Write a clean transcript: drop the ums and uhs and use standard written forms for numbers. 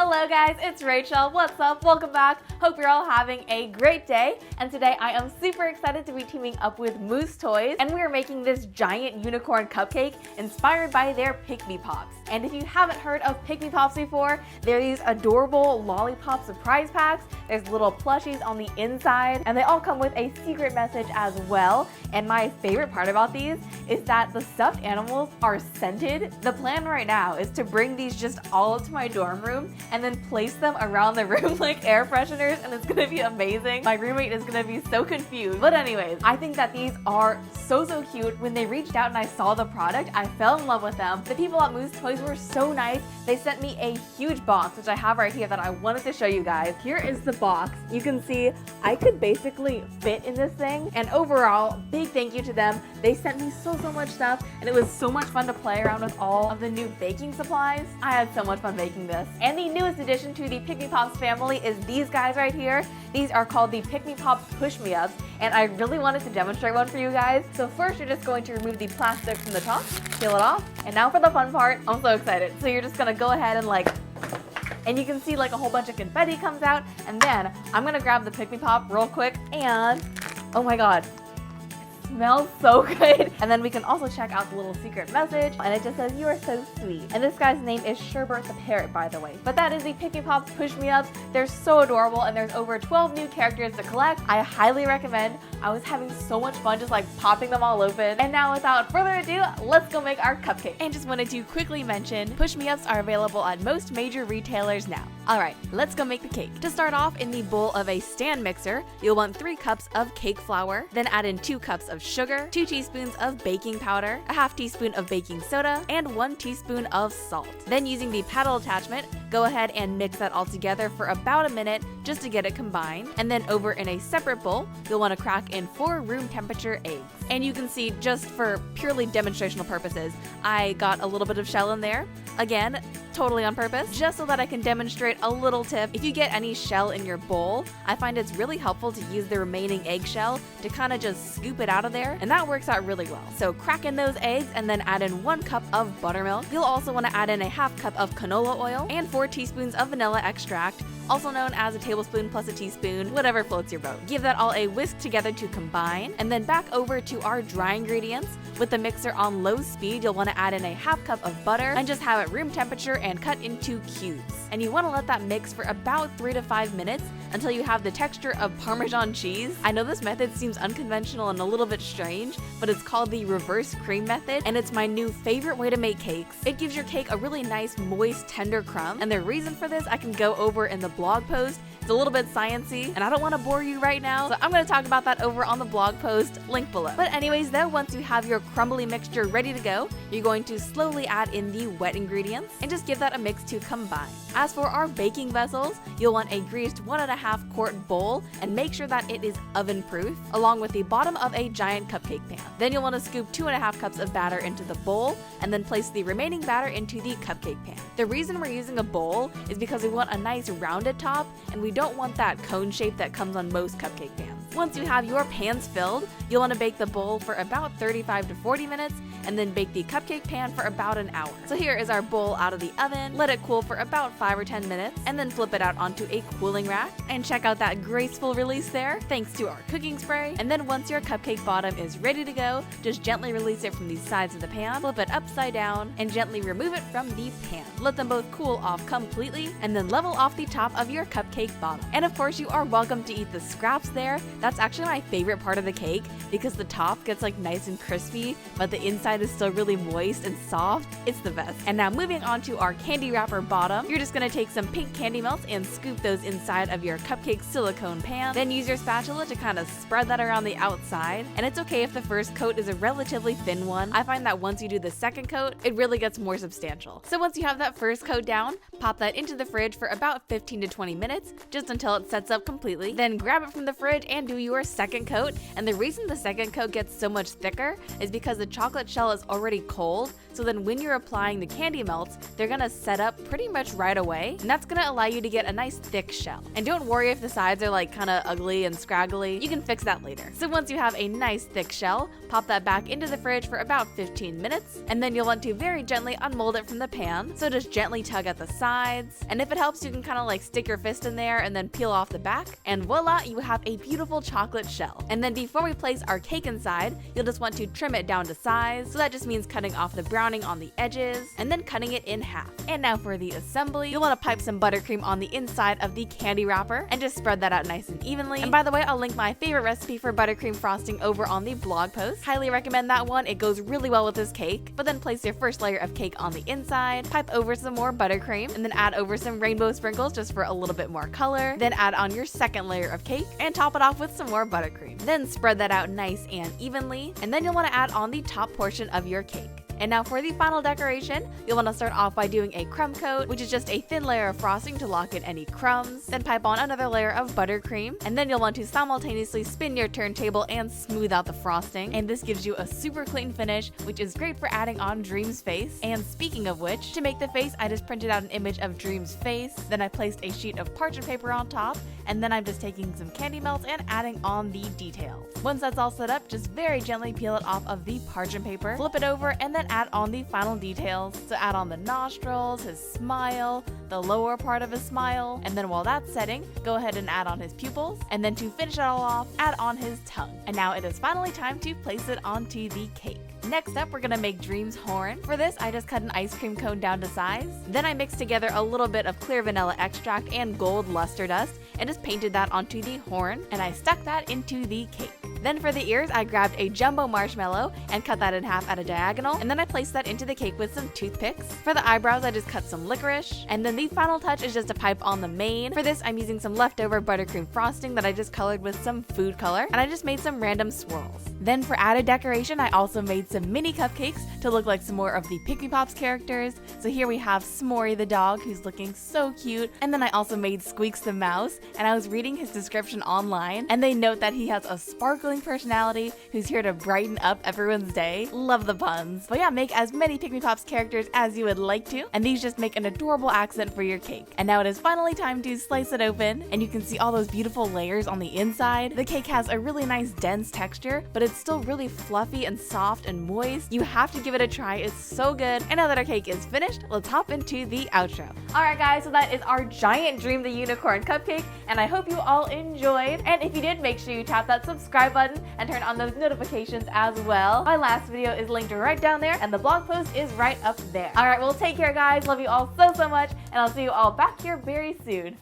Hello guys, it's Rachel. What's up? Welcome back. Hope you're all having a great day. And today I am super excited to be teaming up with Moose Toys, and we are making this giant unicorn cupcake inspired by their Pikmi Pops. And if you haven't heard of Pikmi Pops before, they're these adorable lollipop surprise packs. There's little plushies on the inside, and they all come with a secret message as well. And my favorite part about these is that the stuffed animals are scented. The plan right now is to bring these just all up to my dorm room and then place them around the room like air fresheners, and it's gonna be amazing. My roommate is gonna be so confused. But anyways, I think that these are so cute. When they reached out and I saw the product, I fell in love with them. The people at Moose Toys were so nice. They sent me a huge box, which I have right here, that I wanted to show you guys. Here is the box. You can see I could basically fit in this thing, and overall, big thank you to them. They sent me so much stuff, and it was so much fun to play around with all of the new baking supplies. I had so much fun making this. And the newest addition to the Pikmi Pops family is these guys right here. These are called the Pikmi Pops Push Me Ups, and I really wanted to demonstrate one for you guys. So first, you're just going to remove the plastic from the top, peel it off, and now for the fun part. I'm so excited. So you're just gonna go ahead and you can see like a whole bunch of confetti comes out, and then I'm gonna grab the Pikmi Pop real quick, and oh my god, smells so good. And then we can also check out the little secret message, and it just says, "You are so sweet." And this guy's name is Sherbert the Parrot, by the way. But that is the Pikmi Pops Push Me Ups. They're so adorable, and there's over 12 new characters to collect. I highly recommend. I was having so much fun just like popping them all open. And now without further ado, let's go make our cupcake. And just wanted to quickly mention, Push Me Ups are available at most major retailers now. Alright, let's go make the cake. To start off, in the bowl of a stand mixer, you'll want 3 cups of cake flour, then add in 2 cups of sugar, 2 teaspoons of baking powder, a half teaspoon of baking soda, and 1 teaspoon of salt. Then using the paddle attachment, go ahead and mix that all together for about a minute just to get it combined. And then over in a separate bowl, you'll want to crack in 4 room temperature eggs. And you can see, just for purely demonstrational purposes, I got a little bit of shell in there. Again, totally on purpose, just so that I can demonstrate a little tip. If you get any shell in your bowl, I find it's really helpful to use the remaining eggshell to kind of just scoop it out of there, and that works out really well. So crack in those eggs and then add in 1 cup of buttermilk. You'll also want to add in a half cup of canola oil and 4 teaspoons of vanilla extract, also known as a tablespoon plus a teaspoon, whatever floats your boat. Give that all a whisk together to combine, and then back over to our dry ingredients. With the mixer on low speed, you'll want to add in a half cup of butter and just have it room temperature and cut into cubes. And you want to let that mix for about 3 to 5 minutes until you have the texture of Parmesan cheese. I know this method seems unconventional and a little bit strange, but it's called the reverse cream method, and it's my new favorite way to make cakes. It gives your cake a really nice, moist, tender crumb, and the reason for this I can go over in the blog post. It's a little bit sciencey, and I don't want to bore you right now, so I'm going to talk about that over on the blog post, link below. But anyways though, once you have your crumbly mixture ready to go, you're going to slowly add in the wet ingredients and just give that a mix to combine. As for our baking vessels, you'll want a greased 1.5 quart bowl, and make sure that it is oven proof, along with the bottom of a giant cupcake pan. Then you'll want to scoop 2.5 cups of batter into the bowl, and then place the remaining batter into the cupcake pan. The reason we're using a bowl is because we want a nice rounded top, and we don't want that cone shape that comes on most cupcake pans. Once you have your pans filled, you'll want to bake the bowl for about 35 to 40 minutes, and then bake the cupcake pan for about an hour. So here is our bowl out of the oven. Let it cool for about 5 or 10 minutes, and then flip it out onto a cooling rack. And check out that graceful release there, thanks to our cooking spray. And then once your cupcake bottom is ready to go, just gently release it from the sides of the pan, flip it upside down, and gently remove it from the pan. Let them both cool off completely, and then level off the top of your cupcake bottom. And of course, you are welcome to eat the scraps there. That's actually my favorite part of the cake, because the top gets like nice and crispy, but the inside is still really moist and soft. It's the best. And now moving on to our candy wrapper bottom, you're just gonna take some pink candy melts and scoop those inside of your cupcake silicone pan. Then use your spatula to kind of spread that around the outside. And it's okay if the first coat is a relatively thin one. I find that once you do the second coat, it really gets more substantial. So once you have that first coat down, pop that into the fridge for about 15 to 20 minutes, just until it sets up completely. Then grab it from the fridge and do your second coat, and the reason the second coat gets so much thicker is because the chocolate shell is already cold, so then when you're applying the candy melts, they're gonna set up pretty much right away, and that's gonna allow you to get a nice thick shell. And don't worry if the sides are like kind of ugly and scraggly, you can fix that later. So once you have a nice thick shell, pop that back into the fridge for about 15 minutes, and then you'll want to very gently unmold it from the pan, so just gently tug at the sides, and if it helps you can kind of like stick your fist in there and then peel off the back, and voila, you have a beautiful chocolate shell. And then before we place our cake inside, you'll just want to trim it down to size, so that just means cutting off the browning on the edges, and then cutting it in half. And now for the assembly, you'll want to pipe some buttercream on the inside of the candy wrapper, and just spread that out nice and evenly. And by the way, I'll link my favorite recipe for buttercream frosting over on the blog post. Highly recommend that one, it goes really well with this cake. But then place your first layer of cake on the inside, pipe over some more buttercream, and then add over some rainbow sprinkles just for a little bit more color. Then add on your second layer of cake, and top it off with some more buttercream. Then spread that out nice and evenly, and then you'll want to add on the top portion of your cake. And now for the final decoration, you'll want to start off by doing a crumb coat, which is just a thin layer of frosting to lock in any crumbs. Then pipe on another layer of buttercream, and then you'll want to simultaneously spin your turntable and smooth out the frosting. And this gives you a super clean finish, which is great for adding on Dream's face. And speaking of which, to make the face, I just printed out an image of Dream's face. Then I placed a sheet of parchment paper on top, and then I'm just taking some candy melts and adding on the details. Once that's all set up, just very gently peel it off of the parchment paper, flip it over, and then add on the final details. So add on the nostrils, his smile, the lower part of his smile, and then while that's setting, go ahead and add on his pupils, and then to finish it all off, add on his tongue. And now it is finally time to place it onto the cake. Next up, we're gonna make Dream's horn. For this, I just cut an ice cream cone down to size. Then I mixed together a little bit of clear vanilla extract and gold luster dust and just painted that onto the horn, and I stuck that into the cake. Then for the ears, I grabbed a jumbo marshmallow and cut that in half at a diagonal, and then I placed that into the cake with some toothpicks. For the eyebrows, I just cut some licorice, and then the final touch is just a pipe on the mane. For this, I'm using some leftover buttercream frosting that I just colored with some food color, and I just made some random swirls. Then for added decoration, I also made some mini cupcakes to look like some more of the Pikmi Pops characters. So here we have S'morey the dog, who's looking so cute, and then I also made Squeaks the mouse, and I was reading his description online, and they note that he has a sparkling personality who's here to brighten up everyone's day. Love the puns. But yeah, make as many Pikmi Pops characters as you would like to, and these just make an adorable accent for your cake. And now it is finally time to slice it open, and you can see all those beautiful layers on the inside. The cake has a really nice dense texture, but it's still really fluffy and soft and moist. You have to give it a try, it's so good. And now that our cake is finished, let's hop into the outro. Alright guys, so that is our giant Dream the Unicorn cupcake, and I hope you all enjoyed. And if you did, make sure you tap that subscribe button and turn on those notifications as well. My last video is linked right down there, and the blog post is right up there. Alright, well take care guys, love you all so much, and I'll see you all back here very soon.